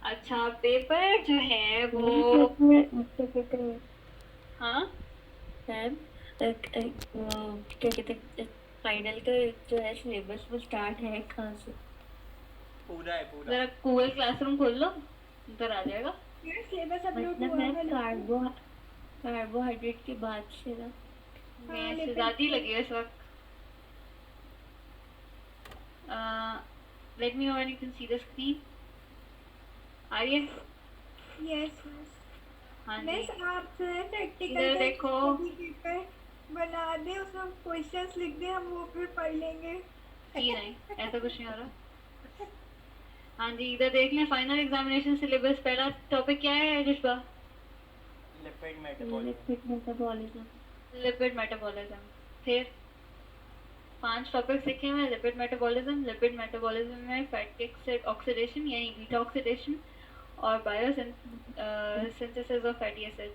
अच्छा, पेपर जो है वो हाँ मैम क्या कहते हैं, फाइनल का जो है सिलेबस वो स्टार्ट है कहाँ से? पूरा है पूरा। जरा गूगल क्लासरूम खोल लो, उधर आ जाएगा। यार सिलेबस अपलोड मतलब हुआ मैम हुआ लेकिन। कार्बोहाइड्रेट के बाद से ना। हाँ मेरे से लिपिड ज्यादा ही से। लगी है इस वक्त। Let me know when you can see the screen. आ रही है? Yes yes. हाँ जी। मिस आप जो है प्रैक्टिकल इधर का एक देखो। स्टडी पेपर बना दे, उसमें क्वेश्चंस लिख दे, हम वो फिर पढ़ लेंगे। जी नहीं, ऐसा कुछ नहीं हो रहा। हाँ जी, इधर देख लें, फाइनल एग्जामिनेशन सिलेबस पहला टॉपिक क्या है Rishwa? Lipid metabolism. Lipid metabolism. Lipid metabolism. फिर 5 टॉपिक्स लिखे हुए हैं। लिपिड मेटाबॉलिज्म में फैटी ऑक्सीडेशन यानी बीटा ऑक्सीडेशन और बायोसिंथेसिस ऑफ फैटी एसिड्स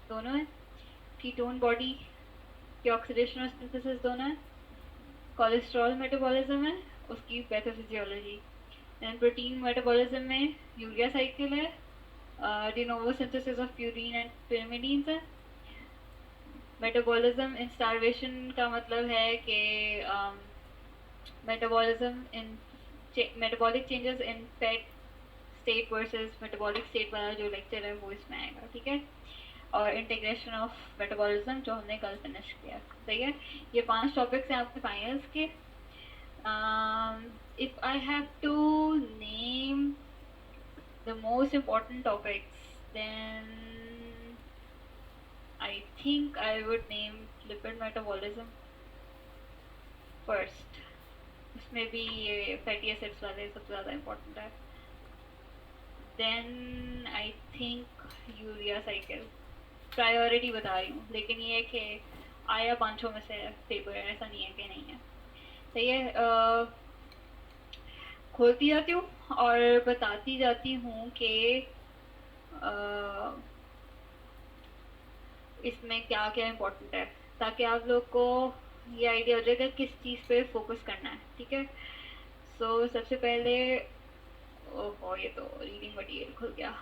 दोनों है। कीटोन बॉडी की ऑक्सीडेशन और सिंथेसिस दोनों है। कोलेस्ट्रॉल मेटाबॉलिज्म है, उसकी पैथोफिजियोलॉजी। देन प्रोटीन मेटाबॉलिज्म में यूरिया साइकिल है, de novo synthesis of purine and pyrimidines है। मेटाबॉलिज्म इन स्टारवेशन का मतलब है कि metabolism in metabolic changes in fat state versus metabolic state वाला जो लेक्चर है वो इसमें आएगा, ठीक है। और इंटीग्रेशन ऑफ मेटाबॉलिज्म जो हमने कल फिनिश किया, सही है। ये 5 टॉपिक्स हैं आपके फाइनल्स के। If I have to name the most important topics, then I think I would name lipid metabolism first. उसमें भी ये फैटी एसिड्स वाले सबसे ज़्यादा इम्पोर्टेंट है। Then I think urea cycle priority बता रही हूँ, लेकिन ये है कि आया 5 में से पेपर है, ऐसा नहीं है कि नहीं है, सही है। खोलती जाती हूँ और बताती जाती हूँ कि इसमें क्या क्या इम्पोर्टेंट है, ताकि आप लोग को ये आइडिया हो जाएगा किस चीज़ पे फोकस करना है, ठीक है। सो सबसे पहले, ओहो ये तो रीडिंग मटेरियल खुल गया।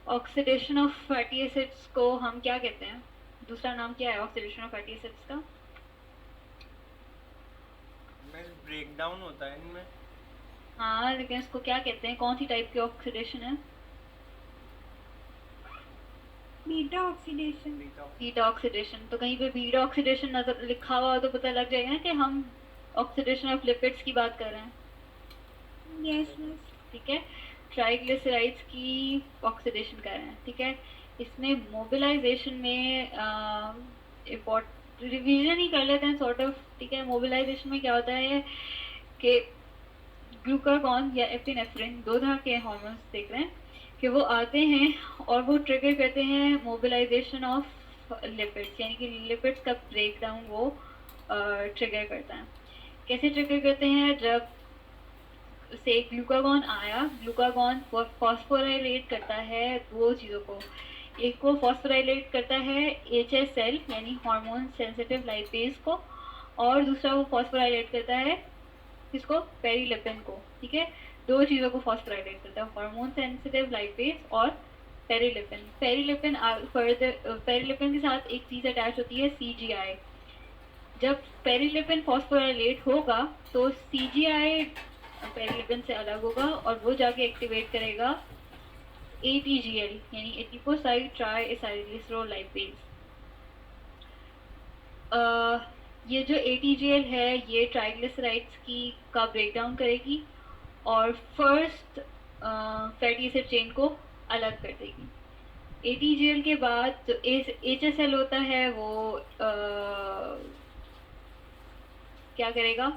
ऑक्सीडेशन ऑफ फैटी एसिड्स को हम क्या कहते हैं? दूसरा नाम क्या है ऑक्सीडेशन ऑफ फैटी एसिड्स का? ब्रेक डाउन होता है इनमें। हाँ, लेकिन इसको क्या कहते हैं, कौन सी टाइप की ऑक्सीडेशन है? Beta oxidation. Beta oxidation. तो कहीं पे बीटा ऑक्सीडेशन नजर लिखा हुआ हो तो पता लग जाएगा ना कि हम ऑक्सीडेशन ऑफ लिपिड्स की बात कर रहे हैं, यस यस। ठीक है। ट्राइग्लिसराइड्स की ऑक्सीडेशन कर रहे हैं, ठीक है। इसमें मोबिलाइजेशन में रिवीजन ही कर लेते हैं सॉर्ट ऑफ, ठीक है। मोबिलाइजेशन में क्या होता है कि ग्लूकागॉन या एपिनेफ्रिन, दो तरह के हार्मोन्स देख रहे हैं कि वो आते हैं और वो ट्रिगर करते हैं मोबिलाइजेशन ऑफ लिपिड्स, यानी कि लिपिड्स का ब्रेक डाउन वो ट्रिगर करता है। कैसे ट्रिगर करते हैं? जब से ग्लूकागॉन आया, ग्लूकागॉन फॉस्फोराइलेट करता है दो चीज़ों को। एक को फॉस्फोराइलेट करता है HSL यानी हार्मोन सेंसिटिव लाइपेज को, और दूसरा वो फॉस्फोराइलेट करता है किसको? पेरिलिपिन को, ठीक है। दो चीज़ों को फॉस्फोराइलेट करता है, हार्मोन सेंसिटिव लाइपेज और पेरिलिपिन। पेरिलिपिन फर्दर, पेरिलिपिन के साथ एक चीज़ अटैच होती है CGI। जब पेरिलिपिन फॉस्फोराइलेट होगा तो CGI पेरिलिपिन से अलग होगा और वो जाके एक्टिवेट करेगा ATGL यानी एटिपोसाइड ट्राई एसाइलग्लिसरॉल लाइपेज। ये जो ATGL है ये ट्राइग्लिसराइड्स की का ब्रेकडाउन करेगी और फर्स्ट फैटी एसिड चेन को अलग कर देगी। ATGL के बाद जो HSL होता है वो क्या करेगा?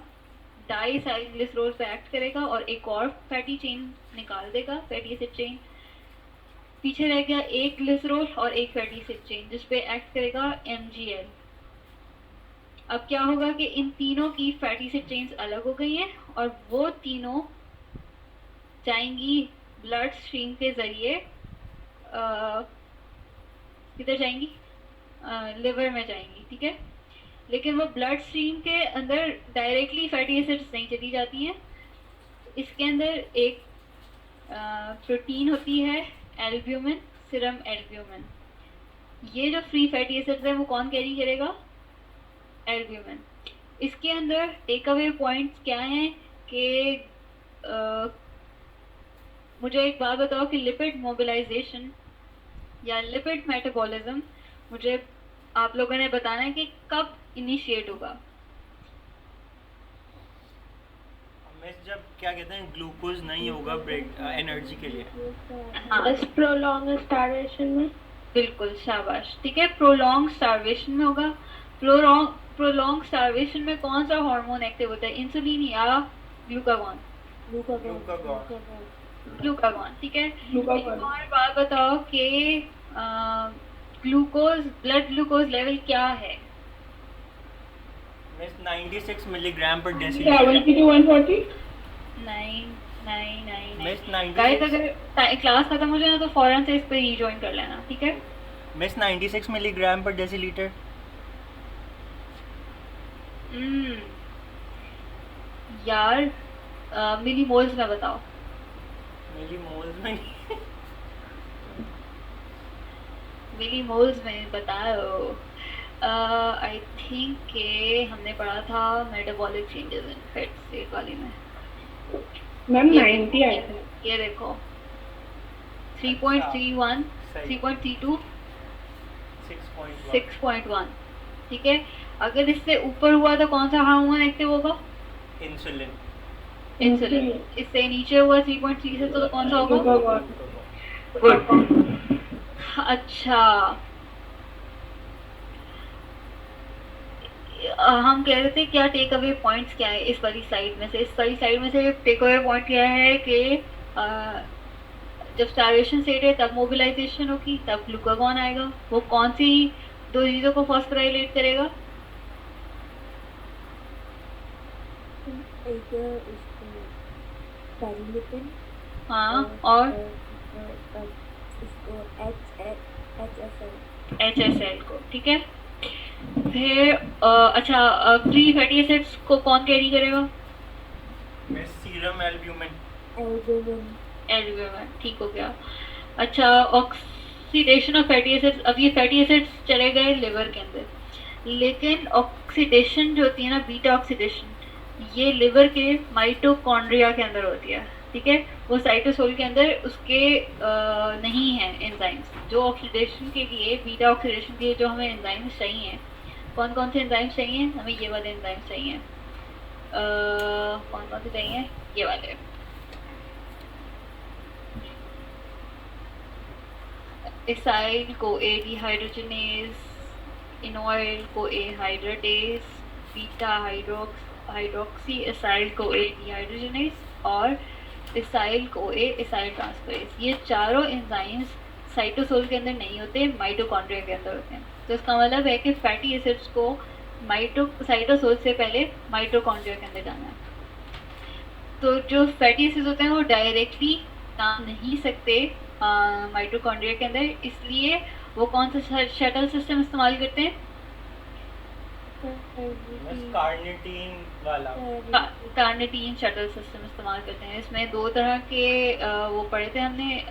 डाइसाइलग्लिसरॉल पे एक्ट करेगा और एक और फैटी चेन निकाल देगा, फैटी एसिड चेन। पीछे रह गया एक ग्लिसरॉल और एक फैटी एसिड चेन जिस पे एक्ट करेगा MgL। अब क्या होगा कि इन तीनों की फैटी एसिड चेन्स अलग हो गई हैं और वो तीनों जाएंगी ब्लड स्ट्रीम के जरिए, किधर जाएंगी? लिवर में जाएंगी, ठीक है। लेकिन वो ब्लड स्ट्रीम के अंदर डायरेक्टली फैटी एसिड्स नहीं चली जाती हैं, इसके अंदर एक प्रोटीन होती है एल्ब्यूमिन, सीरम एल्ब्यूमिन। ये जो फ्री फैटी एसिड्स है वो कौन कैरी करेगा? एल्ब्यूमिन। इसके अंदर टेक अवे पॉइंट्स क्या हैं कि मुझे एक बात बताओ कि लिपिड मोबिलाइजेशन या लिपिड मेटाबॉलिज्म मुझे आप लोगों ने बताना है कि कब इनिशिएट होगा। मिस जब क्या कहते हैं ग्लूकोज नहीं होगा ब्रेक एनर्जी के लिए। हाँ प्रोलॉन्ग स्टार्वेशन में। बिल्कुल, शाबाश। ठीक है, प्रोलॉन्ग स्टार्वेशन में होगा। प्रोलॉन्ग स्टार्वेशन में कौन सा हार्मोन एक्टिव होता है? इंसुलिन या ग्लूकागॉन? ग्लूकागॉन। ठीक है, एक और बात बताओ कि ग्लूकोज, ब्लड ग्लूकोज लेवल क्या है? मिस 96 मिलीग्राम पर डेसीलीटर। नहीं नहीं नहीं नहीं मिस गाइस, 96 अगर क्लास खत्म हो जाए ना तो फौरन से इस पे रीजॉइन कर लेना, ठीक है? मिस 96 मिलीग्राम पर डेसीलीटर। यार मिली मोल्स में बताओ। मिली मोल्स में नहीं। मिली मोल्स में बताओ। आई थिंक के हमने पढ़ा था metabolic changes in fat state वाली में। मैम ये 90 आया था। ये देखो 3.31, सही। 3.32, 6.1 6.1। ठीक है, अगर इससे ऊपर हुआ तो कौन सा हार्मोन एक्टिव होगा? इंसुलिन। इंसुलिन। इससे नीचे हुआ 3.3 से तो कौन सा होगा? ग्लूकागॉन। गुड। अच्छा, हम कह रहे थे क्या टेक अवे पॉइंट्स क्या है इस वाली स्लाइड में से? इस वाली स्लाइड में से टेक अवे पॉइंट क्या है कि जब स्टार्वेशन स्टेट है तब मोबिलाइजेशन होगी, तब ग्लूकागॉन आएगा। वो कौन सी दो चीजों को फॉस्फोराइलेट करेगा? एक उसको पैरिलिपिन हाँ, और इसको HSL को। ठीक है, फिर अच्छा, फ्री फैटी एसिड्स को कौन कैरी करेगा? Miss serum albumin. एल्ब्यूमिन। ठीक हो गया। अच्छा, ऑक्सीडेशन ऑफ फैटी एसिड्स। अब ये फैटी एसिड्स चले गए लिवर के अंदर, लेकिन ऑक्सीडेशन जो होती है ना, बीटा ऑक्सीडेशन, ये लिवर के माइटोकॉन्ड्रिया के अंदर होती है। ठीक है, वो साइटोसोल के अंदर उसके नहीं है एंजाइम्स। जो ऑक्सीडेशन के लिए, बीटा ऑक्सीडेशन के लिए जो हमें एंजाइम्स चाहिए, कौन कौन से एंजाइम्स चाहिए हमें? ये वाले एंजाइम्स चाहिए। कौन कौन से चाहिए? ये वाले। एसाइल को ए डिहाइड्रोजनेज, इनोइल को ए हाइड्रेटेज, बीटा हाइड्रोक्सी एसाइल को ए डिहाइड्रोजनेज और एसाइल को ए एसाइल ट्रांसफरेज। ये चारों एंजाइम्स साइटोसोल के अंदर नहीं होते, माइटोकॉन्ड्रिया के अंदर होते हैं। तो इसका मतलब है कि फैटी एसिड्स को साइटोसोल से पहले माइटोकॉन्ड्रिया के अंदर जाना है। तो जो फैटी एसिड्स होते हैं वो डायरेक्टली काम नहीं सकते माइटोकॉन्ड्रिया के अंदर, इसलिए वो कौन सा शटल सिस्टम इस्तेमाल करते हैं? मिस कार्निटीन वाला। कार्निटीन शटल सिस्टम इस्तेमाल करते हैं। इसमें दो तरह के वो पढ़े थे हमने,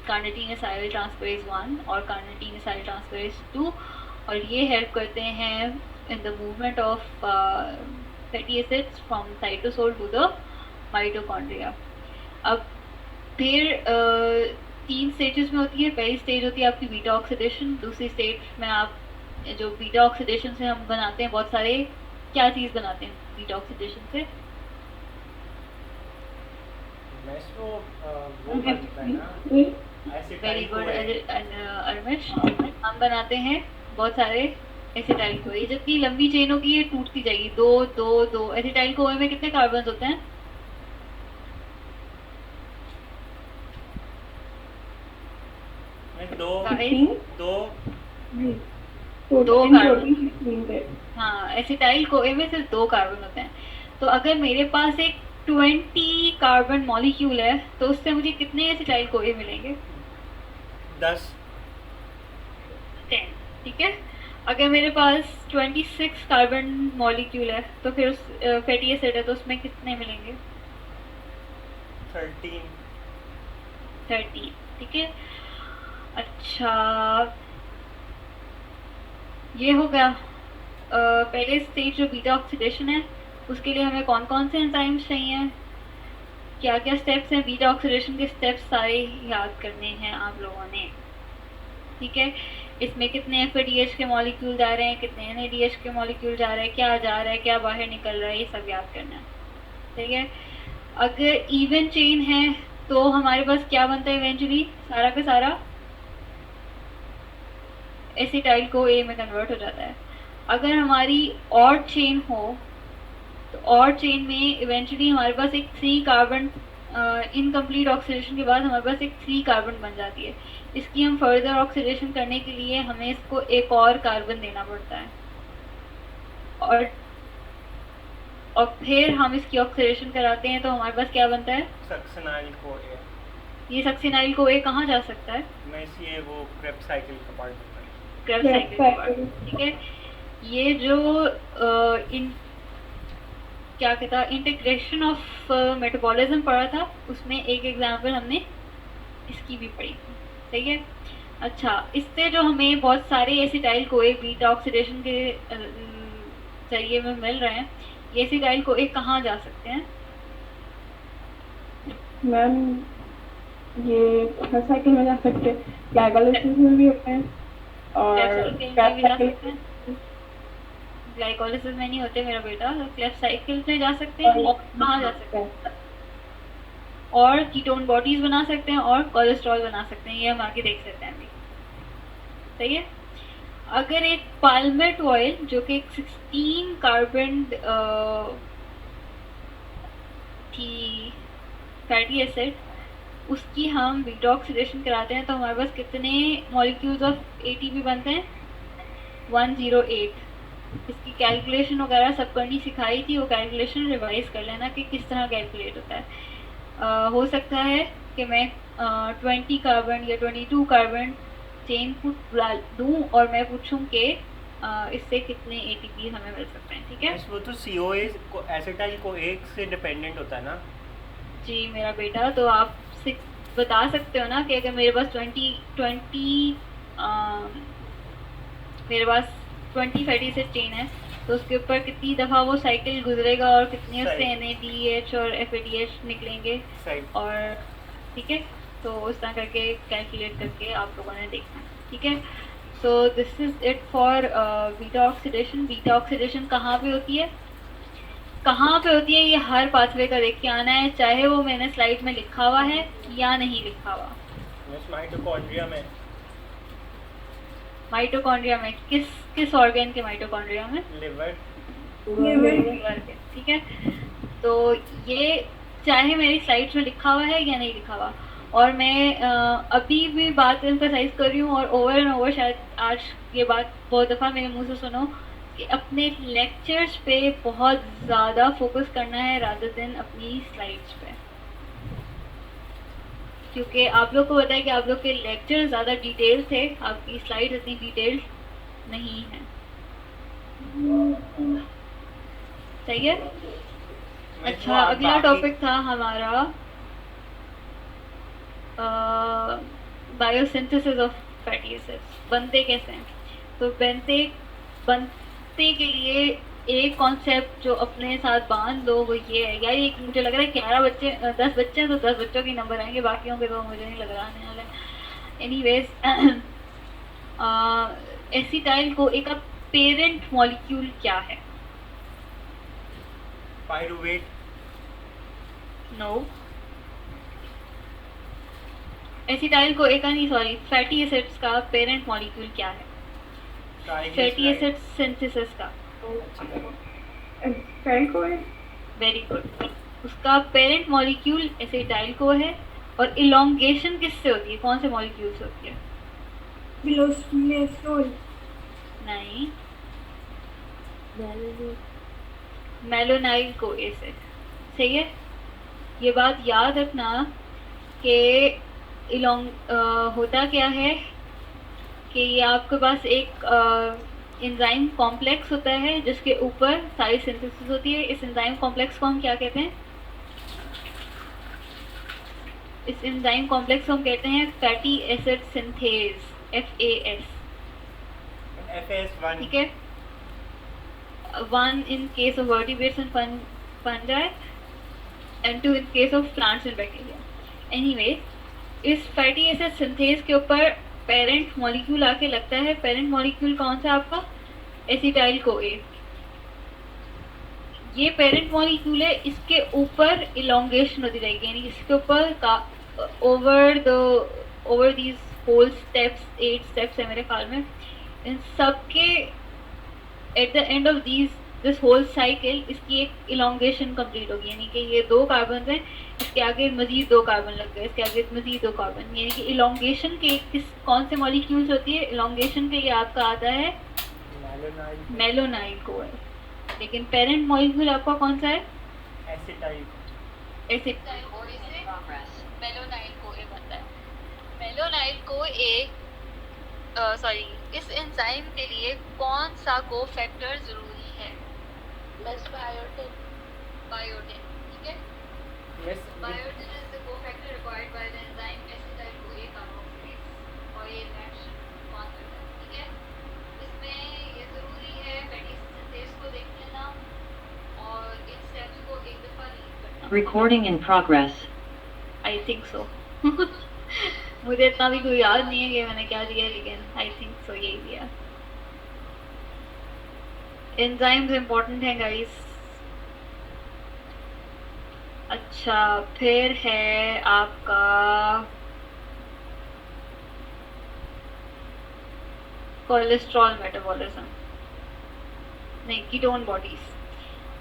कार्निटीन एसाइल ट्रांसफरेज 1 और कार्निटीन एसाइल ट्रांसफरेज 2, और ये हेल्प करते हैं in the movement of fatty acids from cytosol to the mitochondria. अब फिर 3 स्टेजेस में होती है। पहली स्टेज होती है आपकी बीटा ऑक्सीडेशन। दूसरी स्टेज में आप जो बीटा ऑक्सीडेशन से हम बनाते हैं बहुत सारे, क्या चीज़ बनाते हैं बीटा ऑक्सीडेशन से? मिस वो बनता है ना वेरी एसिटाइल गुड को। अरमिश। हम बनाते हैं बहुत सारे एसिटाइल को। ये जितनी लंबी चेन होगी ये टूटती जाएगी। 2 2 2 एसिटाइल को में कितने कार्बन होते हैं? में दो कार्बन। हाँ, एसिटाइल कोए में सिर्फ 2 कार्बन होते हैं। तो अगर मेरे पास एक 20 कार्बन मॉलिक्यूल है तो उससे मुझे कितने एसिटाइल कोए मिलेंगे? 10। 10। ठीक है, अगर मेरे पास 26 कार्बन मॉलिक्यूल है तो फिर उस फैटी एसिड है तो उसमें कितने मिलेंगे? 13। 30, ठीक है। अच्छा, ये हो गया पहले स्टेज जो बीटा ऑक्सीडेशन है, उसके लिए हमें कौन कौन से एंजाइम्स चाहिए, क्या क्या स्टेप्स हैं, बीटा ऑक्सीडेशन के स्टेप्स सारे याद करने हैं आप लोगों ने, ठीक है। इसमें कितने एफ के मॉलिक्यूल जा रहे हैं, कितने एन के मॉलिक्यूल जा रहे हैं, क्या जा रहा है, क्या बाहर निकल रहा है, ये सब याद करना है, ठीक है। अगर इवन चेन है तो हमारे पास क्या बनता है इवेंचुअली, सारा का सारा एसिटाइल को ए में कन्वर्ट हो जाता है। अगर हमारी ऑड चेन हो तो ऑड चेन में इवेंचुअली हमारे पास एक 3 कार्बन, इनकम्प्लीट ऑक्सीडेशन के बाद हमारे पास एक 3 कार्बन बन जाती है। इसकी हम फर्दर ऑक्सीडेशन करने के लिए हमें इसको एक और कार्बन देना पड़ता है, और फिर हम इसकी ऑक्सीडेशन कराते हैं तो हमारे पास क्या बनता है, सक्सिनाइल को ए। ये सक्सिनाइल को ए कहाँ जा सकता है, मिस ये वो क्रेब्स साइकिल का पार्ट होता है। क्रेब्स साइकिल का पार्ट, ठीक है। ये जो क्या कहता इंटीग्रेशन ऑफ मेटाबॉलिज्म पढ़ा था, उसमें एक एग्जांपल हमने इसकी भी पढ़ी थी, ठीक है। अच्छा, इससे जो हमें बहुत सारे एसिटाइल को एक बीटा ऑक्सीडेशन के जरिए में मिल रहे हैं, ये एसिटाइल को एक कहाँ जा सकते हैं, मैम ये हर साइकिल में जा सकते हैं, ग्लाइकोलाइसिस में भी होते हैं और ग्लाइकोलाइसिस में नहीं होते मेरा बेटा, क्लेफ्ट साइकिल में जा सकते हैं, और कहाँ जा सकते हैं, और कीटोन बॉडीज बना सकते हैं और कोलेस्ट्रॉल बना सकते हैं, ये हम आगे देख सकते हैं अभी, सही है। अगर एक पाल्मेट ऑयल जो कि 16 कार्बन की फैटी एसिड, उसकी हम बीटा ऑक्सीडेशन कराते हैं तो हमारे पास कितने मॉलिक्यूल्स ऑफ एटीपी बनते हैं, 108। इसकी कैलकुलेशन वगैरह सब करनी सिखाई थी, वो कैलकुलेशन रिवाइज कर लेना कि किस तरह कैलकुलेट होता है। हो सकता है कि मैं 20 कार्बन या 22 कार्बन चेन डाल दूँ और मैं पूछूं कि इससे कितने एटीपी हमें मिल सकते हैं, ठीक है। वो तो COA को एसिटाइल को एक से डिपेंडेंट होता है ना जी मेरा बेटा, तो आप 6 बता सकते हो ना कि अगर मेरे पास 20 फैटी एसिड चेन है तो उसके ऊपर कितनी दफ़ा वो साइकिल गुजरेगा और कितने उससे NADH और FADH निकलेंगे, और ठीक है, तो उस तरह करके कैलकुलेट करके आप लोगों ने देखना है, ठीक है। So this is it for beta oxidation. Beta oxidation कहाँ पे होती है, कहाँ पे होती है, ये हर पाथवे का देख के आना है, चाहे वो मैंने स्लाइड में लिखा हुआ है या नहीं लिखा हुआ। माइटोकॉन्ड्रिया में, माइटोकॉन्ड्रिया में किस ऑर्गन के माइटोकॉन्ड्रिया में, लिवर के, ठीक है। तो ये चाहे मेरी स्लाइड्स में लिखा हुआ है या नहीं लिखा हुआ, और मैं अभी भी बात एम्फसाइज कर रही हूँ और ओवर एंड ओवर शायद आज ये बात बहुत दफ़ा मेरे मुंह से सुनो कि अपने लेक्चर्स पे बहुत ज़्यादा फोकस करना है रादर देन अपनी स्लाइड्स पे, क्योंकि आप लोग को पता है कि आप लोग के लेक्चर ज़्यादा डिटेल थे, आपकी स्लाइड इतनी डिटेल नहीं है, सही है। अच्छा, अगला टॉपिक था हमारा बायोसिंथेसिस ऑफ फैटी एसिड्स, बनते कैसे हैं। तो बनते के लिए एक कॉन्सेप्ट जो अपने साथ बांध लो वो ये है, यार ये मुझे लग रहा है 10 बच्चे हैं तो 10 बच्चों के नंबर आएंगे, बाकियों के तो मुझे नहीं लग रहा आने वाला। एनीवेज, एसिटाइल को एक पेरेंट मॉलिक्यूल क्या है, पाइरुवेट, नो। एसिटाइल को एक नहीं, सॉरी, फैटी एसिड्स का पेरेंट मॉलिक्यूल क्या है, फैटी एसिड सिंथेसिस का, वेरी गुड। उसका पेरेंट मॉलिक्यूल एसिटाइल को है, और इलोंगेशन किससे होती है, कौन से मॉलिक्यूल से होती है, नहीं, मेलोनाइल को एसिड, सही है। ये बात याद रखना कि होता क्या है कि ये आपके पास एक एंजाइम कॉम्प्लेक्स होता है जिसके ऊपर सारी सिंथेसिस होती है। इस एंजाइम कॉम्प्लेक्स को हम क्या कहते हैं, इस एंजाइम कॉम्प्लेक्स को हम कहते हैं fatty acid synthase, FAS, FAS1 ठीक है। 1 in case of vertebrates and fungi and 2 in case of plants and bacteria. Anyway, इस फैटी एसिड सिंथेज के ऊपर पेरेंट मॉलिक्यूल आके लगता है। पेरेंट मॉलिक्यूल कौन सा आपका? Acetyl CoA। ये पेरेंट मॉलिक्यूल है, इसके ऊपर इलोंगेशन होती रहेगी, यानी इसके ऊपर over these whole steps, 8 steps है मेरे ख्याल में, इन सब के at the end of this whole cycle इसकी एक इलोंगेशन कंप्लीट होगी, यानी कि ये 2 कार्बन हैं, इसके आगे मजीद 2 कार्बन लग गए, इसके आगे मजीद 2 कार्बन, यानी कि इलोंगेशन के कौन से मॉलिक्यूल्स होती है? इलोंगेशन के लिए आपका आता है मेलोनाइल CoA। लेकिन पेरेंट मॉलिक्यूल आपका कौन सा है? एसिटाइल CoA से मेलोनाइल CoA बनता है। मेलोनाइल CoA इस एंजाइम के लिए कौन सा कोफैक्टर जरूरी है? बायोटिन, ठीक है। Biotin is the cofactor required by the enzyme acetyl CoA carboxylase, और ये रिएक्शन कौन करता है? ठीक है, इसमें ये जरूरी है फैटी सिंथेज को देख लेना और इन स्टेप्स को एक दफा रीड करना। Recording in progress. I think so मुझे इतना भी कोई याद नहीं है कि मैंने क्या दिया, लेकिन आई थिंक सो यही दिया। एंजाइम्स इम्पोर्टेंट हैं गाइस। अच्छा, फिर है आपका कोलेस्ट्रॉल मेटाबॉलिज्म, नहीं कीटोन बॉडीज।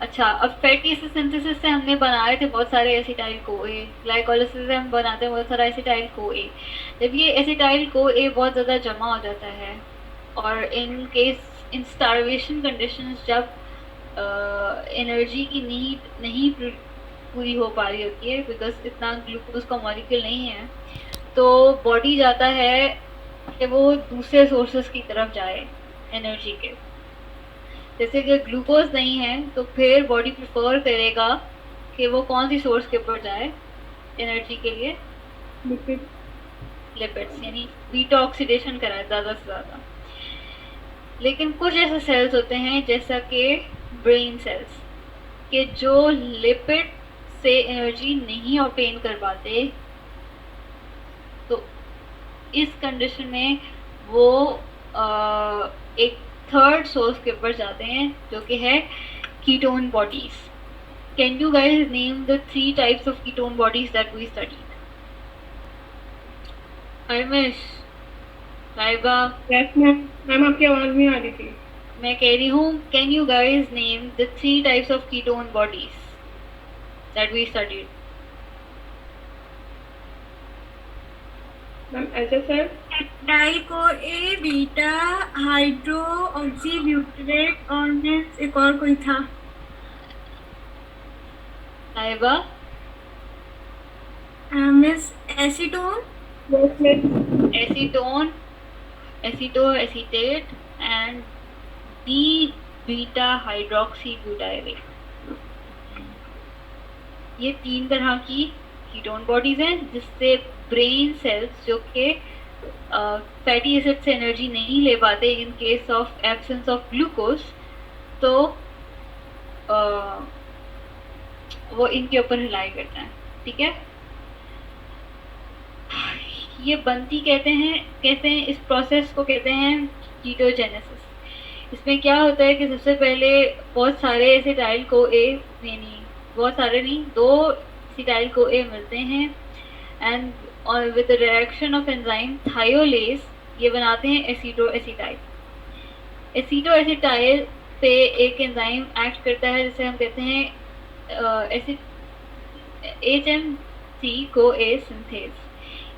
अच्छा, अब फैटी एसिड सिंथेसिस से हमने बनाए थे बहुत सारे एसिटाइल CoA, ग्लाइकोलाइसिस से हम बनाते हैं बहुत सारा एसिटाइल CoA। जब ये एसिटाइल CoA बहुत ज़्यादा जमा हो जाता है और इन स्टारवेशन कंडीशंस जब एनर्जी की नीड नहीं पूरी हो पा रही होती है, बिकॉज इतना ग्लूकोज का मॉलिक्यूल नहीं है, तो बॉडी जाता है कि वो दूसरे सोर्सेज की तरफ जाए एनर्जी के। जैसे कि ग्लूकोज नहीं है तो फिर बॉडी प्रेफर करेगा कि वो कौन सी सोर्स के ऊपर जाए एनर्जी के लिए? लिपिड्स, यानी बीटा ऑक्सीडेशन कराए ज़्यादा से ज़्यादा। लेकिन कुछ ऐसे सेल्स होते हैं जैसा कि ब्रेन सेल्स के जो लिपिड से एनर्जी नहीं ऑब्टेन कर पाते, तो इस कंडीशन में वो एक थर्ड सोर्स के ऊपर जाते हैं जो कि है ketone bodies. Can you guys name the 3 types of ketone bodies that we studied? Armesh, Laiba, yes ma'am आपकी आवाज नहीं आ रही थी। मैं कह रही हूँ, can you guys name the 3 types of ketone bodies that we studied? Ma'am ऐसे sir, di CoA, beta, hydro, oxy butyrate और मिस एक और कोई था। Laiba, miss acetone, yes miss, acetone, acetate and D beta hydroxy butyrate. ये 3 तरह की ketone bodies हैं जिससे ब्रेन सेल्स जो कि फैटी एसिड से एनर्जी नहीं ले पाते in case of absence of glucose, तो वो इनके ऊपर रिलाई करते हैं। ठीक है, ये बनती कहते हैं इस प्रोसेस को कहते हैं कीटोजेनेसिस। इसमें क्या होता है कि सबसे पहले बहुत सारे एसिटाइल CoA, यानी बहुत सारे नहीं, 2 एसिटाइल CoA मिलते हैं and with the reaction of enzyme thiolase ये बनाते हैं एसीटोएसिटाइल। एसीटोएसिटाइल पे एक एंजाइम एक्ट करता है जिसे हम कहते हैं HMG CoA synthase.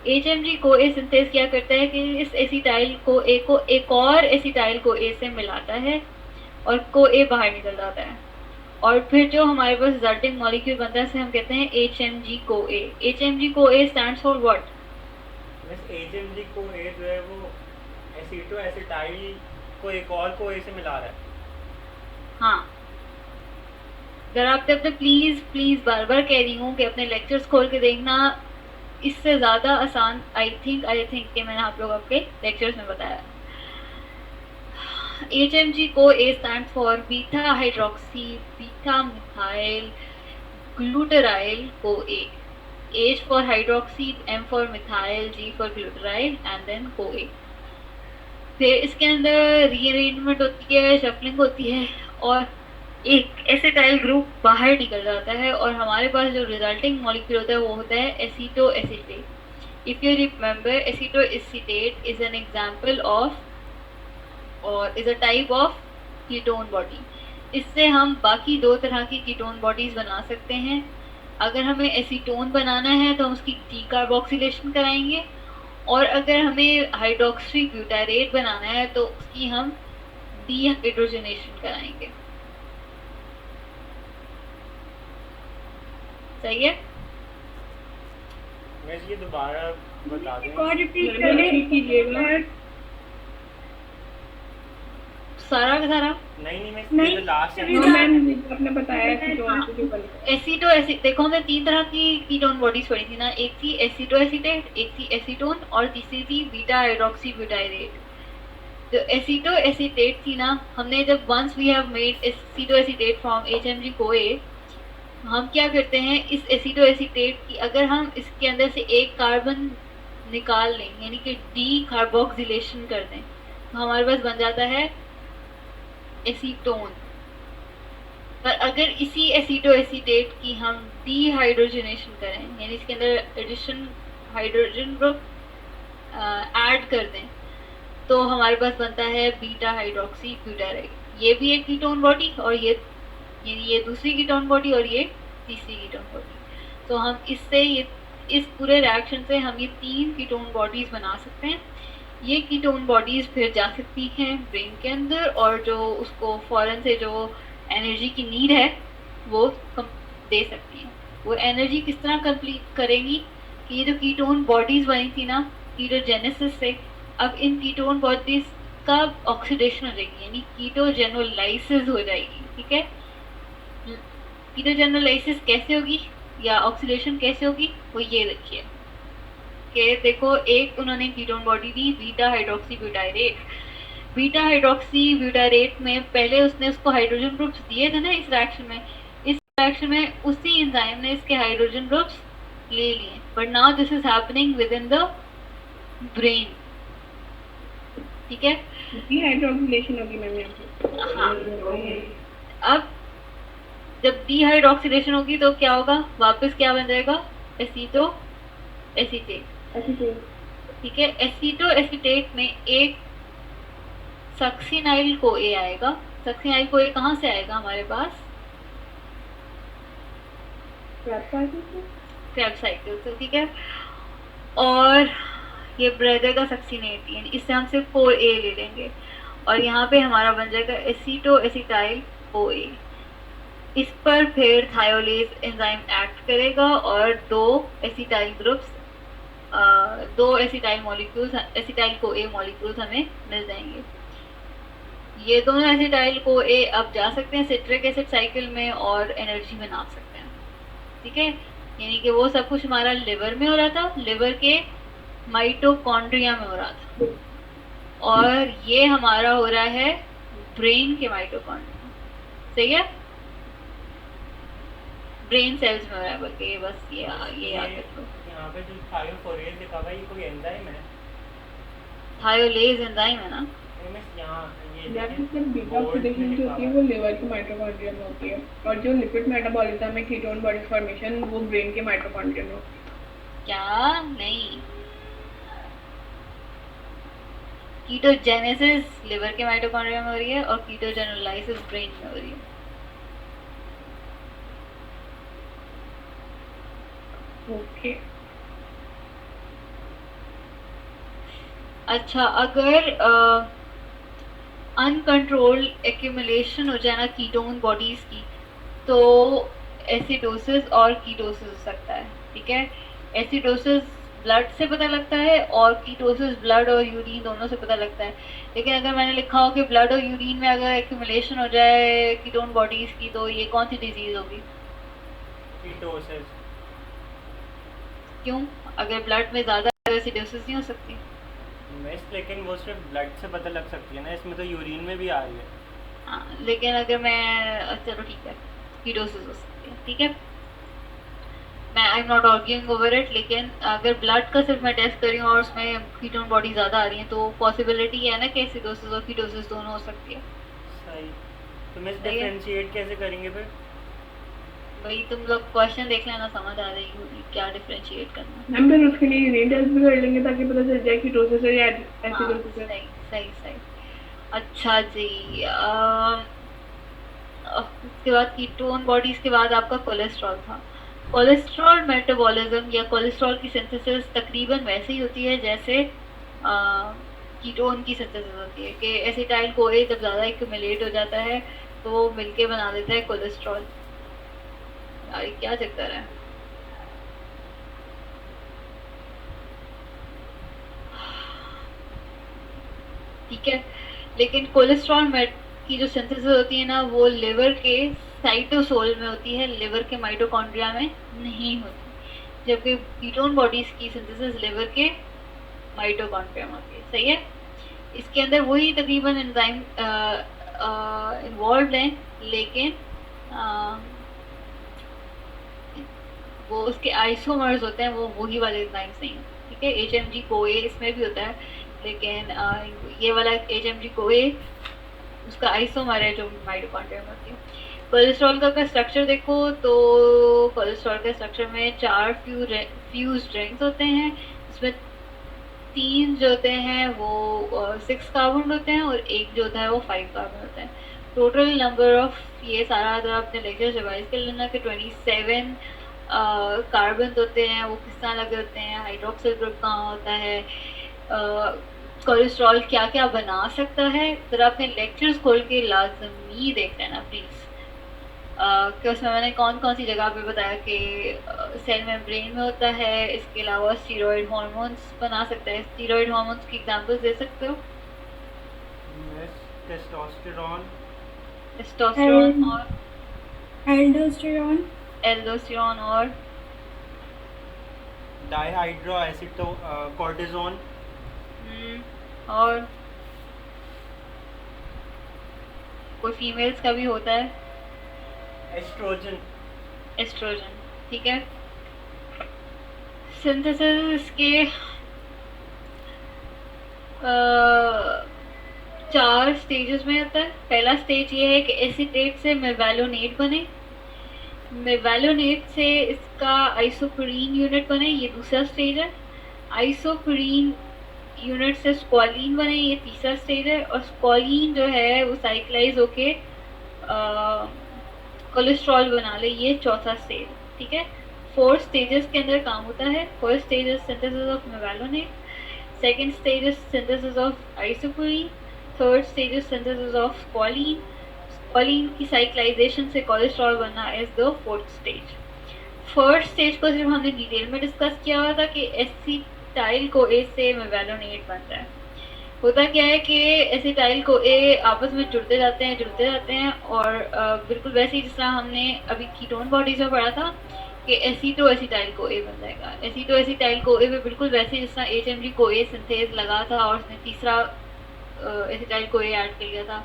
HMG CoA synthase क्या करता है कि इस एसिटाइल CoA को एक और एसिटाइल CoA से मिलाता है और CoA बाहर निकल जाता है, और फिर जो हमारे पास रिजल्टिंग मॉलिक्यूल बनता है उसे हम कहते हैं HMG CoA। HMG CoA stands for what? बस HMG CoA जो है वो एसिटोएसिटाइल को एक और CoA से मिला रहा है। हाँ, अगर आप तब प्लीज बार बार कह रही हूँ कि अपने लेक्चर्स खोल के देखना, इससे ज़्यादा आसान आई थिंक कि मैंने आप लोग आपके लेक्चर्स में बताया। HMG को A stands for beta hydroxy beta methyl glutaryl co A, H for hydroxy, M for methyl, G for glutaril and then को A। फिर इसके अंदर रीअरेंजमेंट होती है, शफलिंग होती है और एक एसिटाइल ग्रुप बाहर निकल जाता है और हमारे पास जो रिजल्टिंग मॉलिक्यूल होता है वो होता है aceto acetate. If you remember, aceto acetate is an example of और is a type of ketone body. इससे हम बाकी दो तरह की कीटोन बॉडीज बना सकते हैं। अगर हमें एसीटोन बनाना है तो हम उसकी डीकार्बोक्सिलेशन कराएंगे और अगर हमें हाइड्रोक्सी ब्यूटारेट बनाना है तो उसकी हम डीहाइड्रोजनेशन कराएंगे। सही है? मैं ये दोबारा बता एक और दें। रिपीट मैम, करें कीजिएगा। सारा का सारा नहीं मैं नहीं, ये लास्ट अभी नो तो- मैम, आपने बताया कि जो बनता है। एसीटो देखो हमने तीन तरह की कीटोन बॉडीज पढ़ी थी ना, एक थी एसीटो एसीटेट, एक थी एसीटोन और तीसरी थी बीटा हाइड्रोक्सी ब्यूटाइरेट। जो एसीटो एसीटेट थी ना, हमने जब once we have made acetoacetate from HMG CoA, हम क्या करते हैं इस एसीटो एसीटेट की अगर हम इसके अंदर से एक कार्बन निकाल लें यानी कि डी कार्बोक्सिलेशन कर दें तो हमारे पास बन जाता है एसीटोन। पर अगर इसी एसीटो एसीटेट की हम डीहाइड्रोजनेशन करें यानी इसके अंदर एडिशन हाइड्रोजन ग्रुप ऐड कर दें तो हमारे पास बनता है बीटा हाइड्रोक्सी ब्यूटाराइल। ये भी एक कीटोन बॉडी और ये दूसरी कीटोन बॉडी और ये तीसरी कीटोन बॉडी। तो हम इससे इस पूरे रिएक्शन से हम ये तीन कीटोन बॉडीज बना सकते हैं। ये कीटोन बॉडीज फिर जा सकती हैं ब्रेन के अंदर और जो उसको फौरन से जो एनर्जी की नीड है वो दे सकती हैं। वो एनर्जी किस तरह कंप्लीट करेंगी कि ये जो कीटोन बॉडीज बनी थी ना कीटोजेनेसिस से, अब इन कीटोन बॉडीज का ऑक्सीडेशन हो जाएगी यानी कीटोजेनोलाइसिस हो जाएगी। ठीक है, कीटोजेनोलाइसिस कैसे होगी या ऑक्सीडेशन कैसे होगी वो ये देखिए कि देखो एक उन्होंने कीटोन बॉडी दी beta hydroxy butyrate. Beta hydroxy butyrate में पहले उसने उसको हाइड्रोजन ग्रुप्स दिए थे ना इस रिएक्शन में, इस रिएक्शन में उसी एंजाइम ने इसके हाइड्रोजन ग्रुप्स ले लिए। But now this is happening with in the brain. ठीक है, डीहाइड्रोक्सिलेशन होगी मैम यहाँ हाँ। अब जब डीहाइड्रोक्सिलेशन होगी तो क्या होगा, वापस क्या बन जाएगा एसीटो एसीटेट। पे। ठीक है, एसीटो एसीटेट में एक सक्सिनाइल को ए आएगा। सक्सिनाइल को ए कहाँ से आएगा हमारे पास, क्रैब साइकिल से। ठीक है, और ये ब्रदर का सक्सिनेट यानी इससे हम सिर्फ 4A ले लेंगे और यहाँ पे हमारा बन जाएगा एसीटो एसिटाइल OA। इस पर फिर थायोलेज एंजाइम एक्ट करेगा और दो एसिटाइल ग्रुप्स दो acetyl molecules acetyl co A molecules हमें मिल जाएंगे। ये दोनों एसिटाइल को ए अब जा सकते हैं सिट्रिक एसिड साइकिल में और एनर्जी बना सकते हैं। ठीक है, यानी कि वो सब कुछ हमारा लिवर में हो रहा था, लिवर के माइटोकॉन्ड्रिया में हो रहा था और ये हमारा हो रहा है ब्रेन के माइटोकॉन्ड्रिया। सही है, ब्रेन सेल्स में हो रहा है बल्कि ये बस ये याद रखो। यहाँ पे जो थायोफोरेज लिखा हुआ है ये कोई एंजाइम है? थायोलेज एंजाइम है ना। मैं यहाँ ये मतलब बीटा ऑक्सीडेशन जो होती है वो लिवर के माइटोकॉन्ड्रिया में होती है और जो लिपिड मेटाबॉलिज्म में कीटोन बॉडी फॉर्मेशन वो ब्रेन के माइटोकॉन्ड्रिया में होती है। क्या नहीं, कीटोजेनेसिस लिवर के माइटोकॉन्ड्रिया में हो रही है और कीटोजेनोलाइसिस ब्रेन में हो रही है। ओके, अच्छा, अगर अनकंट्रोल्ड एक्यूमुलेशन हो जाए ना कीटोन बॉडीज की तो एसिडोसिस और कीटोसिस हो सकता है। ठीक है, एसिडोसिस ब्लड से पता लगता है और कीटोसिस ब्लड और यूरिन दोनों से पता लगता है। लेकिन अगर मैंने लिखा हो कि ब्लड और यूरिन में अगर एक्यूमुलेशन हो जाए कीटोन बॉडीज की तो ये कौन सी डिजीज होगी? कीटोसिस। क्यों? अगर ब्लड में ज़्यादा एसिडोसिस नहीं हो सकती? मिस लेकिन वो सिर्फ ब्लड से पता लग सकती है ना, इसमें तो यूरिन में भी आ रही है। हाँ, लेकिन अगर मैं चलो ठीक है, कीटोसिस हो सकती है, ठीक है, मैं I am not arguing over it, लेकिन अगर ब्लड का सिर्फ मैं टेस्ट कर रही हूँ और उसमें कीटोन बॉडी ज़्यादा आ रही है तो पॉसिबिलिटी है ना कि एसिडोसिस और कीटोसिस दोनों हो सकती है। सही। तो मिस सही है। डिफरेंशिएट कैसे करेंगे फिर? भाई तुम लोग क्वेश्चन देख लेना, समझ आ जाएगी होगी क्या डिफरेंशिएट करना। मैम फिर उसके लिए यूरिन टेस्ट भी कर लेंगे ताकि पता चल जाए कीटोसिस है या हाँ, एसिडोसिस है। सही सही सही। अच्छा जी, उसके बाद कीटोन बॉडीज के बाद आपका कोलेस्ट्रॉल था। कोलेस्ट्रॉल मेटाबॉलिज्म या कोलेस्ट्रॉल की सिंथेसिस तकरीबन वैसे ही होती है जैसे कीटोन की सिंथेसिस होती है कि एसिटाइल कोए जब ज़्यादा एक्यूमुलेट हो जाता है तो वो मिलके बना देता है कोलेस्ट्रॉल। यार ये क्या चक्कर है? ठीक है, लेकिन कोलेस्ट्रॉल की जो सिंथेसिस होती है ना वो लिवर के साइटोसोल में होती है, लिवर के माइटोकॉन्ड्रिया में नहीं होती, जबकि कीटोन बॉडीज की सिंथेसिस लिवर के माइटोकॉन्ड्रिया में होती है। सही है, इसके अंदर वही तकरीबन एंजाइम इन्वॉल्व हैं, लेकिन वो उसके आइसोमर्स होते हैं, वो वही वाले एंजाइम्स नहीं हैं। ठीक है, HMG CoA इसमें भी होता है, लेकिन ये वाला HMG CoA उसका आइसोमर है जो माइटोकॉन्ड्रिया में होती है। कोलेस्ट्रॉल का स्ट्रक्चर देखो तो कोलेस्ट्रॉल के स्ट्रक्चर में 4 फ्यूज्ड रिंग्स होते हैं, इसमें 3 जो होते हैं वो 6 कार्बन होते हैं और एक जो होता है वो 5 कार्बन होते हैं। टोटल नंबर ऑफ ये सारा अगर आपने लेक्चर रिवाइज कर लेना कि 27 कार्बन होते हैं, वो किस तरह लगे होते हैं, हाइड्रोक्सिल ग्रुप कहाँ होता है, कोलेस्ट्रॉल क्या क्या बना सकता है। ज़रा अपने लेक्चर्स खोल के लाजमी देख लेना प्लीज़, कि उसमें मैंने कौन कौन सी जगह पे बताया कि सेल मेम्ब्रेन में होता है। इसके अलावा स्टीरॉयड हार्मोन्स बना सकता है। स्टीरॉयड हार्मोन्स की एग्जांपल्स दे सकते हो? टेस्टोस्टेरोन और एल्डोस्टेरोन, एल्डोस्टेरोन और डाइहाइड्रो एसिटो कोर्टिजोन और कोई फीमेल्स का भी होता है एस्ट्रोजन। एस्ट्रोजन। ठीक है, सिंथेसिस के 4 स्टेजेस में होता है। पहला स्टेज ये है कि एसीटेट से मेवालोनेट बने, मेवालोनेट से इसका आइसोप्रीन यूनिट बने, ये दूसरा स्टेज है। आइसोप्रीन यूनिट से स्क्वालिन बने, ये तीसरा स्टेज है। और स्क्वालिन जो है वो साइक्लाइज होके कोलेस्ट्रॉल बना ले, ये चौथा स्टेज। ठीक है, 4 स्टेजेस के अंदर काम होता है। First stage is synthesis of mevalonate, second stage is synthesis of isoprene, third stage is synthesis of squalene. Squalene की साइक्लाइजेशन से कोलेस्ट्रॉल बनना is the fourth stage. First stage को सिर्फ हमने डिटेल में डिस्कस किया हुआ था कि एसिटाइल कोए से मेवालोनेट बनता है। होता क्या है कि एसिटाइल कोए आपस में जुड़ते जाते हैं और बिल्कुल वैसे ही जिस तरह हमने अभी कीटोन बॉडीज में पढ़ा था कि एसीटो एसिटाइल कोए बन जाएगा। एसीटो एसिटाइल कोए में बिल्कुल वैसे ही जिस तरह HMG कोए सिंथेज लगा था और उसने तीसरा एसिटाइल कोए ऐड कर लिया था,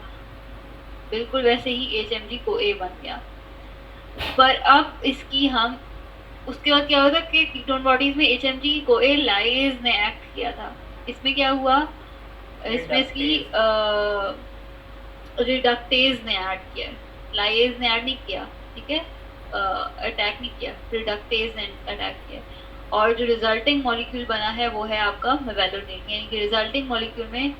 बिल्कुल वैसे ही HMG कोए बन गया। पर अब इसकी हम उसके बाद क्या होता कि कीटोन बॉडीज में HMG कोए लाइज ने एक्ट किया था। इसमें क्या हुआ, इसमें इसकी रिडक्टेज ने ऐड किया, लाइज ने ऐड नहीं किया। ठीक है, अटैक नहीं किया, रिडक्टेज ने अटैक किया। और जो रिजल्टिंग मॉलिक्यूल बना है वो है आपका मेवालोनेट, यानी कि रिजल्टिंग मॉलिक्यूल में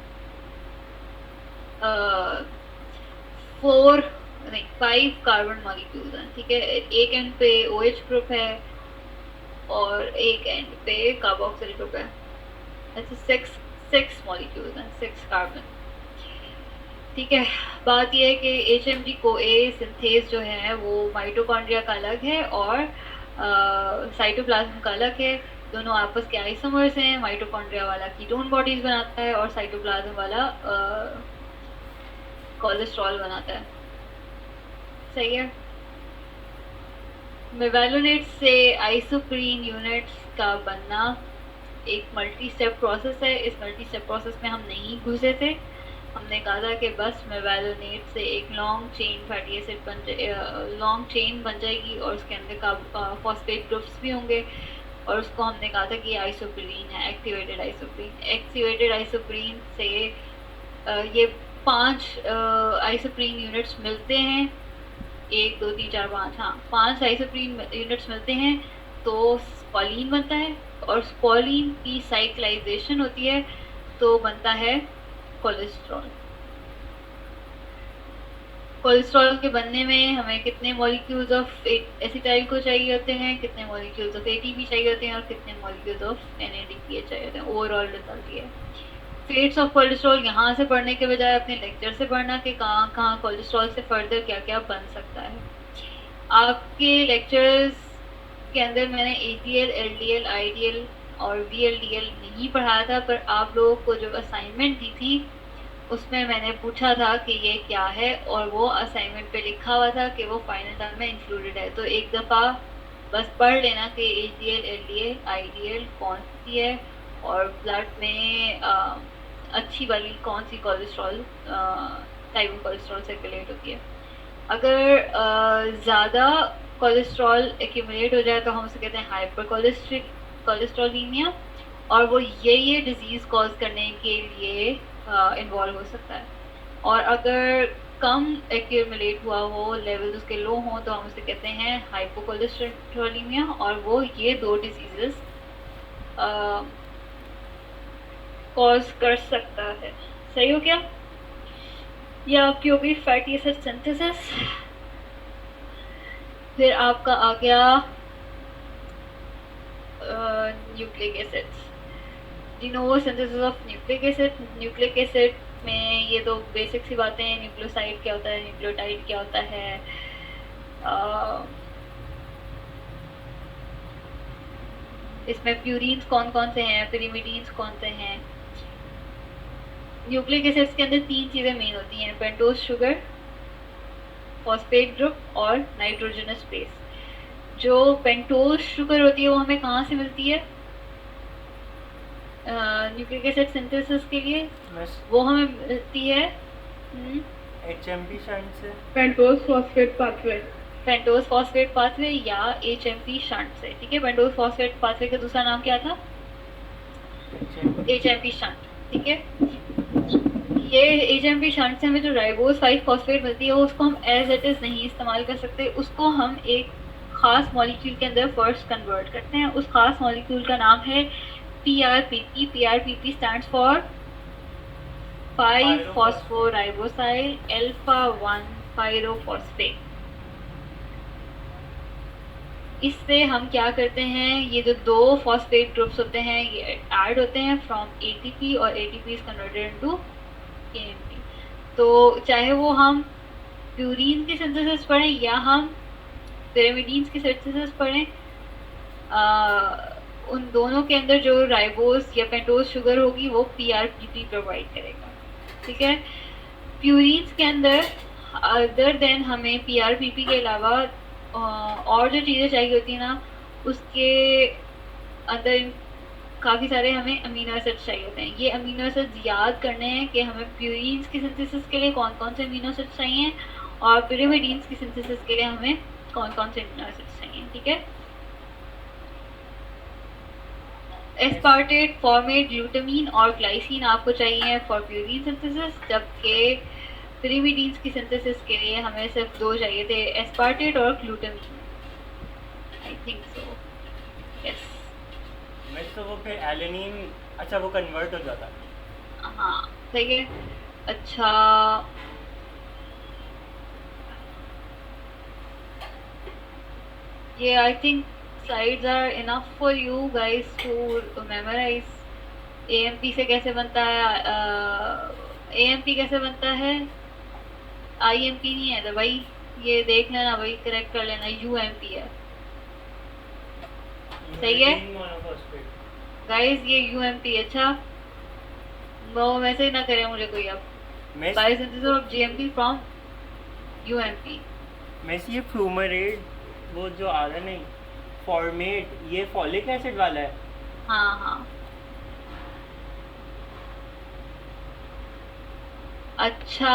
5 कार्बन मॉलिक्यूल्स हैं। ठीक है, एक एंड पे OH ग्रुप है और एक एंड पे कार्बोक्सिल ग्रुप है। ऐसे 6 मॉलिक्यूल्स हैं, 6 कार्बन। ठीक है, बात यह है कि HMG CoA सिंथेज जो है वो माइटोकॉन्ड्रिया का अलग है और साइटोप्लाज्म का अलग है। दोनों आपस के आइसोमर्स हैं। माइटोकॉन्ड्रिया वाला कीटोन बॉडीज बनाता है और साइटोप्लाज्म वाला कोलेस्ट्रॉल बनाता है। सही है, मेवालोनेट से आइसोप्रीन यूनिट्स का बनना एक मल्टी स्टेप प्रोसेस है। इस मल्टी स्टेप प्रोसेस में हम नहीं घुसे थे। हमने कहा था कि बस मेवालोनेट से एक long chain fatty acid long chain बन जाएगी और उसके अंदर का फॉस्फेट ग्रुप्स भी होंगे, और उसको हमने कहा था कि आइसोप्रीन है, एक्टिवेटेड आइसोप्रीन। एक्टिवेटेड आइसोप्रीन से ये 5 आइसोप्रीन यूनिट्स मिलते हैं, 1 2 3 4 5, हाँ 5 आइसोप्रीन यूनिट्स मिलते हैं तो स्कोलिन बनता है, और स्कोलिन की साइक्लाइजेशन होती है तो बनता है कोलेस्ट्रॉल। कोलेस्ट्रॉल के बनने में हमें कितने मॉलिक्यूल्स ऑफ एसिटाइल को चाहिए होते हैं, कितने मॉलिक्यूल्स ऑफ एटीपी चाहिए होते हैं, और कितने मॉलिक्यूल्स ऑफ एनएडीपीए चाहिए होते हैं। ओवरऑल रिजल्ट ये फेट्स ऑफ कोलेस्ट्रॉल यहाँ से पढ़ने के बजाय अपने लेक्चर से पढ़ना कि कहाँ कहाँ कोलेस्ट्रॉल से फर्दर क्या क्या बन सकता है। आपके लेक्चर्स के अंदर मैंने एटीएल, एलडीएल, आईडीएल और वीएलडीएल नहीं पढ़ाया था, पर आप लोगों को जो असाइनमेंट दी थी उसमें मैंने पूछा था कि ये क्या है, और वो असाइनमेंट पे लिखा हुआ था कि वो फाइनल टर्म में इंक्लूडेड है। तो एक दफ़ा बस पढ़ लेना कि एटीएल, एलडीएल, आईडीएल कौन सी है, और ब्लड में अच्छी वाली कौन सी cholesterol type of cholesterol circulate होती है। अगर ज़्यादा कोलेस्ट्रॉल एक्यूमुलेट हो जाए तो हम उसे कहते हैं हाइपर कोलेस्ट्रॉलीमिया, और वो ये डिजीज़ कॉज करने के लिए इन्वॉल्व हो सकता है। और अगर कम एक्यूमुलेट हुआ हो, लेवल उसके लो हो, तो हम उसे कहते हैं हाइपोकोलेस्ट्रॉलीमिया, और वो ये 2 डिजीज़ेस कॉज कर सकता है। सही हो क्या? ये आपकी हो गई फैटी एसिड सिंथेसिस। फिर आपका आ गया nucleic acids, de novo synthesis of nucleic acid. Nucleic acid में ये तो बेसिक सी बातें हैं, न्यूक्लियोसाइड क्या होता है, न्यूक्लियोटाइड क्या होता है, इसमें प्यूरीन्स कौन कौन से हैं, पिरिमिडीन्स कौन से हैं। न्यूक्लिक एसिड्स के अंदर 3 चीज़ें मेन होती हैं, पेंटोज शुगर, फॉस्फेट ग्रुप और नाइट्रोजनस बेस। जो पेंटोज शुगर होती है वो हमें कहाँ से मिलती है न्यूक्लिक एसिड सिंथेसिस के लिए? वो हमें मिलती है एचएमपी शंट से, pentose phosphate pathway, pentose phosphate pathway या एचएमपी शंट से। ठीक है, पेंटोज फॉस्फेट पाथवे का दूसरा नाम क्या था? HMP shunt. ठीक है, ये एचएमपी शंट से हमें जो राइबोज 5 फॉस्फेट मिलती है उसको हम एज इट इज़ नहीं इस्तेमाल कर सकते, उसको हम एक ख़ास मॉलिक्यूल के अंदर फर्स्ट कन्वर्ट करते हैं। उस ख़ास मॉलिक्यूल का नाम है PRPP। PRPP stands for 5 phosphoribosyl alpha 1 pyrophosphate. इससे हम क्या करते हैं, ये जो 2 फॉस्फेट ग्रुप्स होते हैं ये ऐड होते हैं फ्रॉम ATP, और ATP is converted into AMP। तो चाहे वो हम प्यूरीन की सिंथेसिस पढ़ें या हम पिरिमिडीन्स की सिंथेसिस पढ़ें, उन दोनों के अंदर जो राइबोज या पेंटोज शुगर होगी वो PRPP प्रोवाइड करेगा। ठीक है, प्यूरीन्स के अंदर अदर देन हमें PRPP के अलावा और जो चीज़ें चाहिए होती हैं ना, उसके अंदर काफ़ी सारे हमें अमीनो एसिड्स चाहिए होते हैं। ये अमीनो एसिड्स याद करने हैं कि हमें प्यूरीन्स की सिंथेसिस के लिए कौन कौन से अमीनो एसिड्स चाहिए, और पिरिमिडीन्स की सिंथेसिस के लिए हमें कौन कौन से अमीनो एसिड्स चाहिए। ठीक है, एस्पार्टेट, फॉर्मेट, ग्लूटामीन और ग्लाइसिन आपको चाहिए फॉर प्यूरीन सिंथेसिस, जबकि पिरिमिडीन्स की सिंथेसिस के लिए हमें सिर्फ 2 चाहिए थे, एस्पार्टेट और glutamine. I think so, yes. मैं तो वो फिर एलेनिन, अच्छा वो कन्वर्ट हो जाता है। हाँ सही है। अच्छा, ये I think slides are enough for you guys to memorize AMP से कैसे बनता है, AMP कैसे बनता है, IMP नहीं है तो भाई ये देख लेना भाई, करेक्ट कर लेना, UMP है। सही है गाइस, ये UMP। अच्छा, वो मैसेज ना करे मुझे कोई अब, biosynthesis of GMP from UMP। मैं ये फ्यूमरेट वो जो RNA फॉर्मेट ये फॉलिक एसिड वाला है। हाँ हाँ। अच्छा,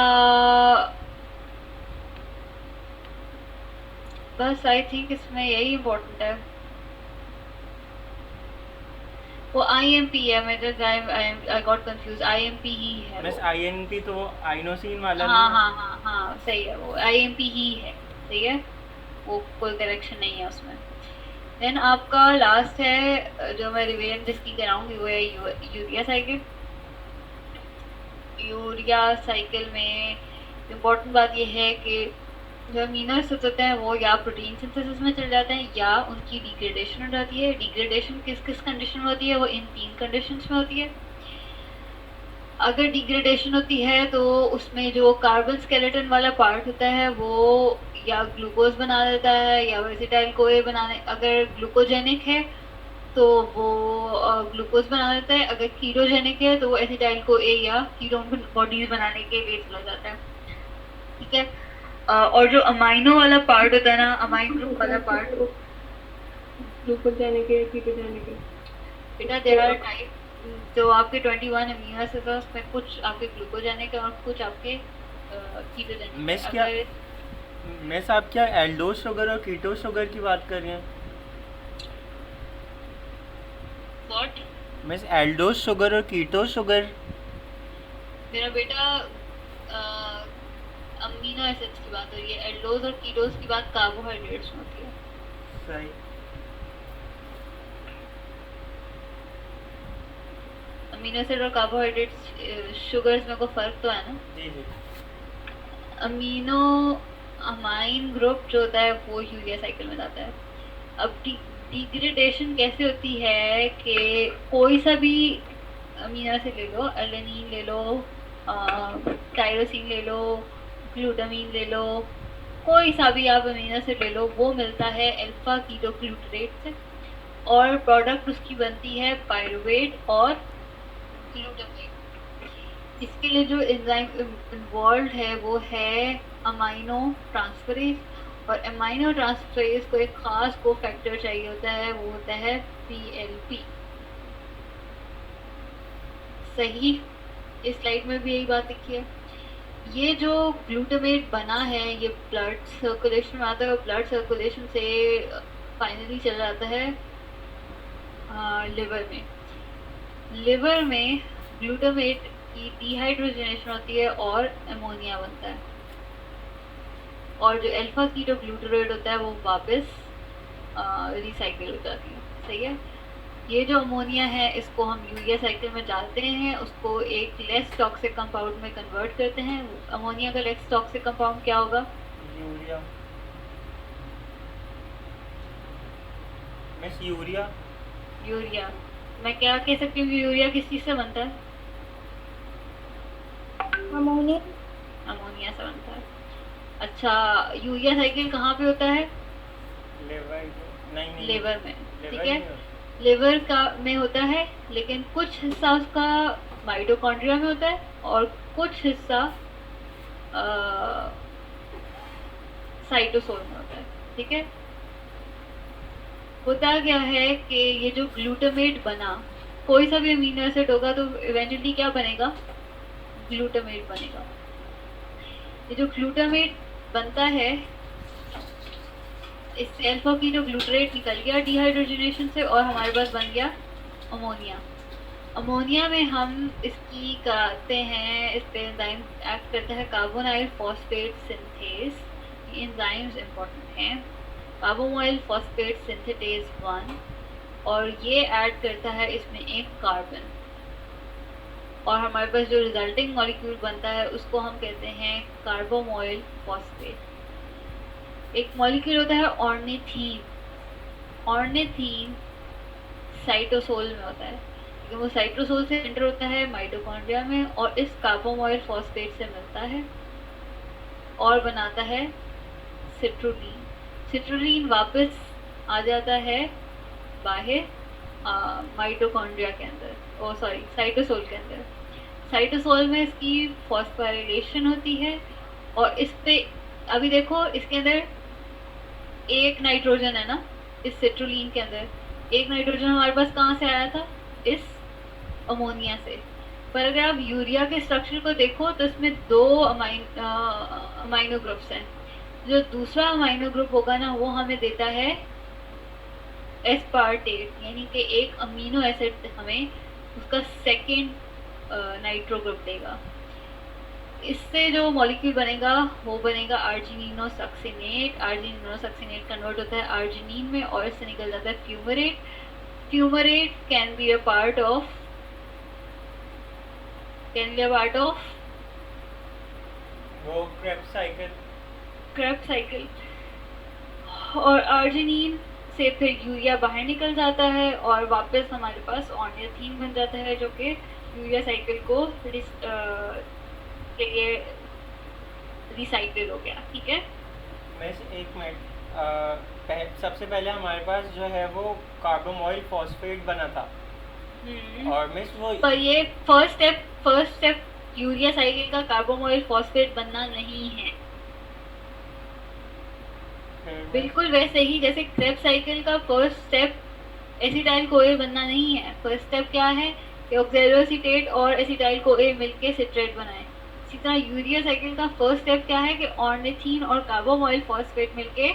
बस आई थिंक इसमें यही इम्पोर्टेंट है। वो IMP है, मैं just I got confuse, IMP ही है मिस वो। INP तो वो आइनोसिन वाला हाँ नहीं है? हाँ हाँ हाँ सही है, वो IMP ही है, सही है, वो कोई करेक्शन नहीं है उसमें। देन आपका लास्ट है जो मैं रिवीजन जिसकी कराऊंगी वो है यूरिया साइकिल। यूरिया साइकिल में इम्पोर्टेंट बात ये है कि जो अमीनो एसिड्स होते हैं वो या प्रोटीन सिंथेसिस में चल जाते हैं या उनकी डिग्रेडेशन हो जाती है। डिग्रेडेशन किस किस कंडीशन में होती है? वो इन 3 कंडीशंस में होती है। अगर डिग्रेडेशन होती है तो उसमें जो कार्बन स्केलेटन वाला पार्ट होता है वो या ग्लूकोज बना देता है या वेसिटाइल कोए बनाने, अगर ग्लूकोजेनिक है तो वो ग्लूकोज बना देता है, अगर कीटोजेनिक है तो वो एसिटाइल को ए या कीटोन बॉडीज बनाने के लिए चला जाता है, ठीक है। और जो अमाइनो वाला पार्ट होता है ना, अमाइन ग्रुप वाला पार्ट, ग्लूकोजेनिक है, कीटोजेनिक है। बेटा देयर आर टाइप, जो आपके 21 अमीनो एसिड्स हैं उसमें कुछ आपके ग्लूकोजेनिक है और कुछ आपके कीटोजेनिक है। मिस क्या मिस आप क्या एल्डोज शुगर और कीटो शुगर की बात कर रहे हैं? व्हाट? मिस एल्डोज शुगर और कीटो शुगर? मेरा बेटा अमीनो एसिड्स की बात हो रही है, एल्डोज और कीटोज की बात कार्बोहाइड्रेट्स में होती है। सही। अमीनो एसिड और कार्बोहाइड्रेट्स शुगर्स में कोई फर्क तो है ना? जी जी। अमीनो अमाइन ग्रुप जो होता है वो यूरिया साइकिल में जाता है। अब डिग्रेडेशन कैसे होती है कि कोई सा भी अमीनो एसिड ले लो, एलेनिन ले लो, टायरोसिन ले लो, ग्लूटामीन ले लो, कोई सा भी आप अमीनो एसिड ले लो, वो मिलता है अल्फा कीटोग्लूटरेट से और प्रोडक्ट उसकी बनती है पायरुवेट और ग्लूटामेट। इसके लिए जो एंजाइम इन्वॉल्व है वो है अमाइनो ट्रांसफरेज, और अमाइनो ट्रांसफरेज को एक खास को फैक्टर चाहिए होता है, वो होता है PLP। सही, इस स्लाइड में भी यही बात लिखी है। ये जो ग्लूटामेट बना है ये ब्लड सर्कुलेशन में आता है और ब्लड सर्कुलेशन से फाइनली चला जाता है लिवर में। लिवर में ग्लूटामेट की डिहाइड्रोजनेशन होती है और अमोनिया बनता है, और जो अल्फा कीटोग्लूटरेट होता है वो वापस रिसाइकिल हो जाती है, सही है। ये जो अमोनिया है इसको हम यूरिया साइकिल में डालते हैं, उसको एक लेस टॉक्सिक कंपाउंड में कन्वर्ट करते हैं। अमोनिया का लेस टॉक्सिक कंपाउंड क्या होगा? यूरिया। Miss urea. यूरिया। मैं क्या कह सकती हूँ कि यूरिया किस चीज़ से बनता है? अमोनिया। अमोनिया से बनता है। अच्छा, यूरिया साइकिल कहाँ पे होता है? लिवर। नहीं लिवर में, लिवर ठीक है। नहीं होता। लिवर का में होता है, लेकिन कुछ हिस्सा उसका माइटोकॉन्ड्रिया में होता है और कुछ हिस्सा साइटोसोल में होता है, ठीक है। होता क्या है कि ये जो ग्लूटामेट बना, कोई सा भी अमीनो एसिड होगा तो इवेंचुअली क्या बनेगा? ग्लूटामेट बनेगा। ये जो ग्लूटामेट बनता है इससे अल्फा कीटोग्लूटरेट निकल गया डिहाइड्रोजनेशन से और हमारे पास बन गया अमोनिया। अमोनिया में हम इसकी कराते हैं, इस पे एंजाइम एक्ट करता है कार्बोनाइल फॉस्फेट सिंथेज। ये एंजाइम्स इंपॉर्टेंट हैं, कार्बोनाइल फॉस्फेट सिंथेटेज 1, और ये ऐड करता है इसमें एक कार्बन, और हमारे पास जो रिजल्टिंग मॉलिक्यूल बनता है उसको हम कहते हैं कार्बोमोइल फॉस्फेट। एक मॉलिक्यूल होता है ऑर्निथीन। ऑर्निथीन साइटोसोल में होता है, लेकिन वो साइटोसोल से एंटर होता है माइटोकॉन्ड्रिया में और इस कार्बोमोइल फॉस्फेट से मिलता है और बनाता है सिट्रोलीन। सिट्रोलीन वापस आ जाता है बाहर माइटोकॉन्ड्रिया के अंदर, ओ सॉरी साइटोसोल के अंदर। साइटोसोल में इसकी फॉस्फोराइलेशन होती है और इस पे अभी देखो इसके अंदर एक नाइट्रोजन है ना इस सिट्रोलीन के अंदर, एक नाइट्रोजन हमारे पास कहाँ से आया था, इस अमोनिया से। पर अगर आप यूरिया के स्ट्रक्चर को देखो तो इसमें 2 अमाइनो ग्रुप्स हैं। जो दूसरा अमाइनो ग्रुप होगा ना वो हमें देता है एस्पार्टेट, यानी कि एक अमीनो एसिड हमें उसका सेकेंड नाइट्रो ग्रुप देगा। इससे जो मॉलिक्यूल बनेगा वो बनेगा आर्जिनिनोसक्सिनेट। आर्जिनिनोसक्सिनेट कन्वर्ट होता है आर्जिनिन में और इससे निकल जाता है fumarate. Fumarate can be a part of वो क्रेब्स साइकिल। और आर्जिनिन से फिर यूरिया बाहर निकल जाता है और वापस हमारे पास ऑर्निथीन बन जाता है, जो कि यूरिया साइकिल को के लिए रिसाइकिल हो गया। ठीक है, मिस एक मिनट, सबसे पहले हमारे पास जो है वो कार्बोमोइल फॉस्फेट बना था और मिस वो पर ये फर्स्ट स्टेप यूरिया साइकिल का कार्बोमोइल फॉस्फेट बनना नहीं है। बिल्कुल वैसे ही जैसे क्रेब्स साइकिल का फर्स्ट स्टेप एसिटाइल कोए बनना नहीं है। फर्स्ट स्टेप क्या है कि ऑक्सैलोएसीटेट और एसिटाइल कोए मिलके सिट्रेट बनाए। इसी तरह यूरिया साइकिल का फर्स्ट स्टेप क्या है कि ऑर्निथीन और कार्बोमोइल फॉस्फेट मिलके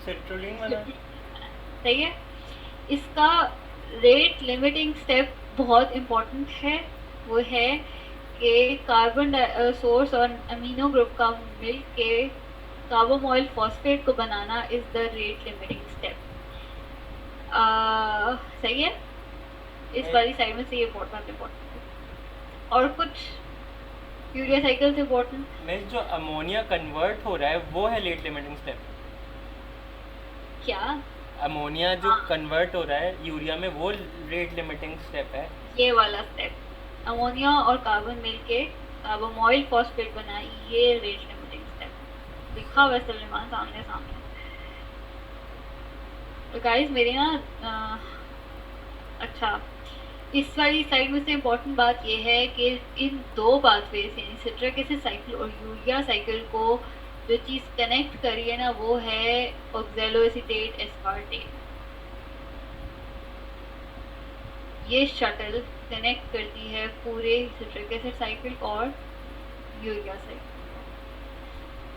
सिट्रोलीन बना। सही है। इसका रेट लिमिटिंग स्टेप बहुत इम्पोर्टेंट है, वो है कि कार्बन सोर्स और अमीनो ग्रुप का मिल के कार्बोमोइल फॉस्फेट को बनाना is the rate limiting step. सही है, इस वाली साइड में से ये बहुत इम्पोर्टेंट है। और कुछ यूरिया साइकिल से इम्पोर्टेंट मिस जो अमोनिया कन्वर्ट हो रहा है वो है रेट लिमिटिंग स्टेप। क्या अमोनिया जो कन्वर्ट हो रहा है यूरिया में वो रेट लिमिटिंग स्टेप है। ये वाला स्टेप अमोनिया और कार्बन मिलके कार्बोमोइल फॉस्फेट बनाए, ये रेट लिमिटिंग स्टेप लिखा हुआ है सलेमान सामने। तो गाइस मेरी ना अच्छा इस वाली साइड में से इम्पोर्टेंट बात ये है कि इन 2 पाथवेज यानी सिट्रिक एसिड साइकिल और यूरिया साइकिल को जो चीज़ कनेक्ट करी है ना वो है ऑक्सैलोएसीटेट एस्पार्टेट। ये शटल कनेक्ट करती है पूरे सिट्रिक एसिड साइकिल और यूरिया साइकिल।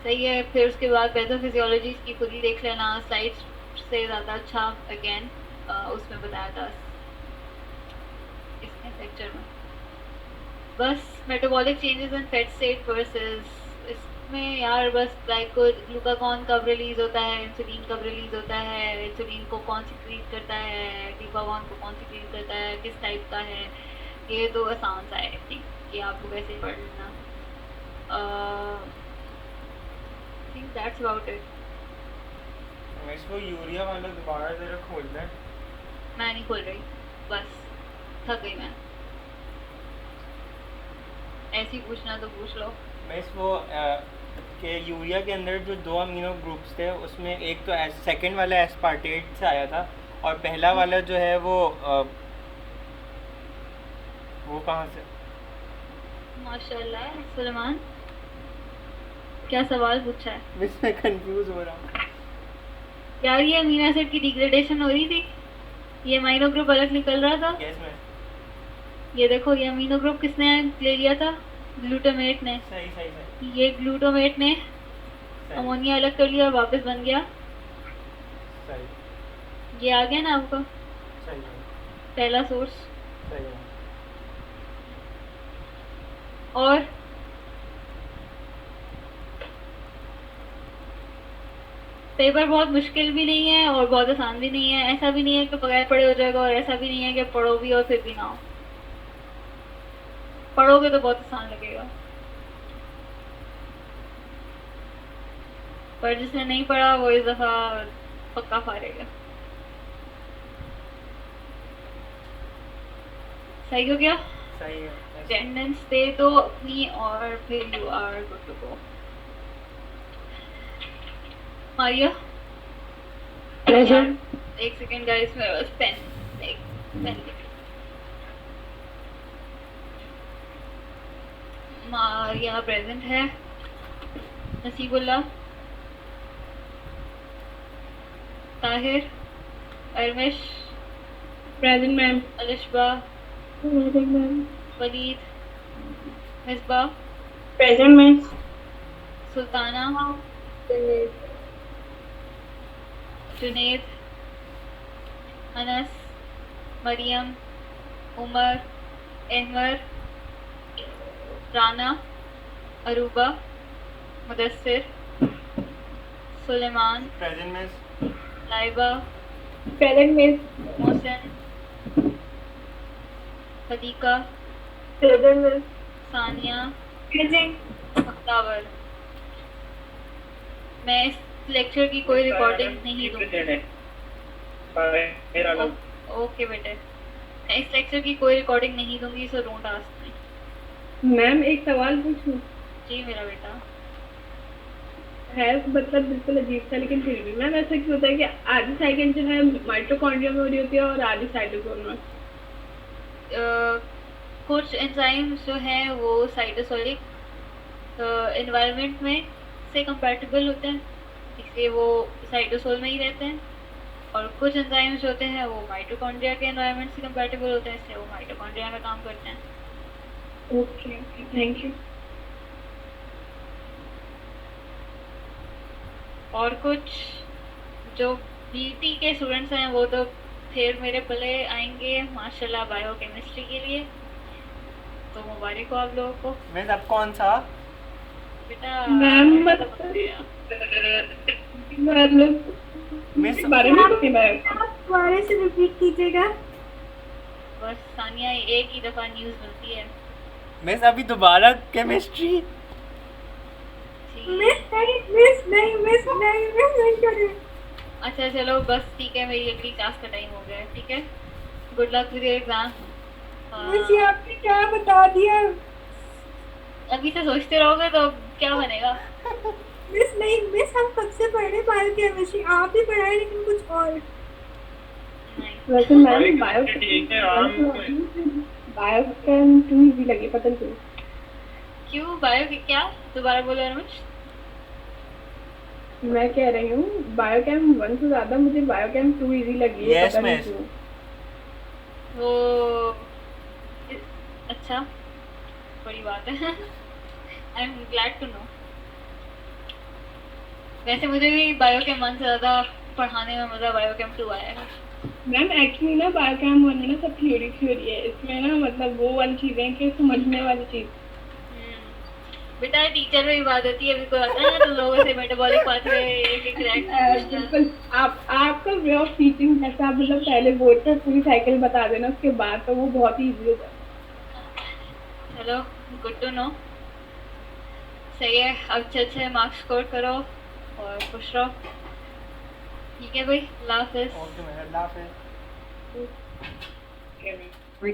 सही है। फिर उसके बाद पैथोफिजियोलॉजी की खुद ही देख लेना, स्लाइड्स से ज़्यादा अच्छा अगेन उसमें बताया था इसमें लेक्चर में। बस metabolic changes in fat state versus इसमें यार बस ग्लूकागॉन कब रिलीज होता है, इंसुलिन कब रिलीज होता है, इंसुलिन को कौन सिक्रीट करता है, ग्लूकागॉन को कौन सिक्रीट करता है, किस टाइप का है, ये तो आसान सा है। ठीक, ये आपको वैसे पढ़ लेना। Think that's about it. इसको यूरिया वाला दोबारा जरा खोल दें। मैं नहीं खोल रही, बस थक गई मैं। ऐसी पूछना तो पूछ लो। मिस वो के यूरिया के अंदर जो 2 अमीनो ग्रुप्स थे उसमें एक तो सेकंड वाला एस्पार्टेट से आया था और पहला वाला जो है वो कहाँ से? माशाल्लाह सलमान, क्या सवाल पूछा है? मिस मैं कंफ्यूज हो रहा हूँ यार ये अमीनो एसिड की डिग्रेडेशन हो रही थी, ये अमीनो ग्रुप अलग निकल रहा था। Yes miss. ये देखो ये अमीनो ग्रुप किसने ले लिया था, ग्लूटामेट ने। सही ये ग्लूटामेट ने सही अमोनिया अलग कर लिया और वापस बन गया। सही ये आ गया ना आपको सही पहला सोर्स। सही है। और पेपर बहुत मुश्किल भी नहीं है और बहुत आसान भी नहीं है। ऐसा भी नहीं है कि बगैर पढ़े हो जाएगा और ऐसा भी नहीं है कि पढ़ो भी और फिर भी ना हो। पढ़ोगे तो बहुत आसान लगेगा, पर जिसने नहीं पढ़ा वो इस दफा पक्का फाड़ेगा। सही हो गया? सही है। अटेंडेंस दे दो अपनी और फिर you are good to go. Maria present. एक सेकेंड गाइस, मेरे पास पेन मारिया प्रेजेंट है। Nasibullah Tahir, Armish, present ma'am. Alishba, Present ma'am. Walid, Misba, present ma'am. Sultana, Junaid, Anas, Mariam, Umar, Ahmar, Rana, Aruba, Mudassir, Suleman, present miss. Laiba, present miss. Mohsin, Sadiqa, present miss. Sania, present. Mukhtawar. मैं इस लेक्चर की कोई रिकॉर्डिंग नहीं दूंगी। ओके बेटे, मैं इस लेक्चर की कोई रिकॉर्डिंग नहीं दूंगी, so don't ask me. Ma'am एक सवाल पूछूं? जी मेरा बेटा। है मतलब बिल्कुल अजीब सा, लेकिन फिर भी मैम ऐसा क्यों होता है कि आधी साइकिल जो है माइटोकॉन्ड्रिया में हो रही होती है और आधी साइटोसोल में? कुछ एंजाइम्स जो हैं वो साइटोसोलिक एनवायरनमेंट में से कंपैटिबल होते हैं, इसलिए वो साइटोसोल में ही रहते हैं, और कुछ एंजाइम्स जो होते हैं वो माइटोकॉन्ड्रिया के एनवायरनमेंट से कंपैटिबल होते हैं, इसलिए वो माइटोकॉन्ड्रिया में काम करते हैं। Okay okay, thank you. और कुछ जो बीटी के स्टूडेंट्स हैं वो तो फिर मेरे पले आएंगे माशाल्लाह बायोकेमिस्ट्री के लिए, तो मुबारक हो आप लोगों को। मिस अब कौन सा? बेटा मैम मिस बारे में नहीं मैम। दोबारा से रिपीट कीजिएगा। बस सानिया एक ही दफ़ा न्यूज़ मिलती है। मिस अभी दोबारा केमिस्ट्री। ठीक। मिस नहीं करें। अच्छा चलो बस ठीक है, मेरी अगली क्लास का टाइम हो गया है, ठीक है। Good luck with your exam. Miss ये आपने क्या बता दिया? अभी से सोचते रहोगे तो क्या बनेगा। मिस नहीं, मिस हम कब से पढ़ रहे बायोकेमिस्ट्री, आप ही पढ़ाए लेकिन कुछ और। नहीं वैसे मैम बायोकेम टू इजी लगी, पता नहीं क्यों। क्यों बायो की क्या? दोबारा बोलो रमेश। मैं कह रही हूँ बायोकेम 1 से ज्यादा मुझे बायोकेम 2 इजी लगी है, Yes, पता नहीं miss. क्यों। वो अच्छा, बड़ी बात है। I am glad to know. वैसे मुझे भी बायोकेम 1 से ज़्यादा पढ़ाने में मज़ा बायोकेम 2 आया है। मैम एक्चुअली ना बायोकेम 1 में ना सब थ्योरी है, इसमें ना मतलब वो वाली चीजें कि समझने वाली चीज। बेटा टीचर में भी बात होती है, अभी कोई आता है ना तो लोगों से मेटाबॉलिक पाथवे एक बिल्कुल आपका वे ऑफ टीचिंग जैसा, आप मतलब पहले बोर्ड पे पूरी साइकिल बता देना, उसके बाद तो वो बहुत ही इजी हो जाता चलो गुड टू नो। सही है, अब अच्छे मार्क्स स्कोर करो और खुश रहो, ठीक है भाई। अल्लाह हाफिज़। ओके मैम, अल्लाह हाफिज़। है।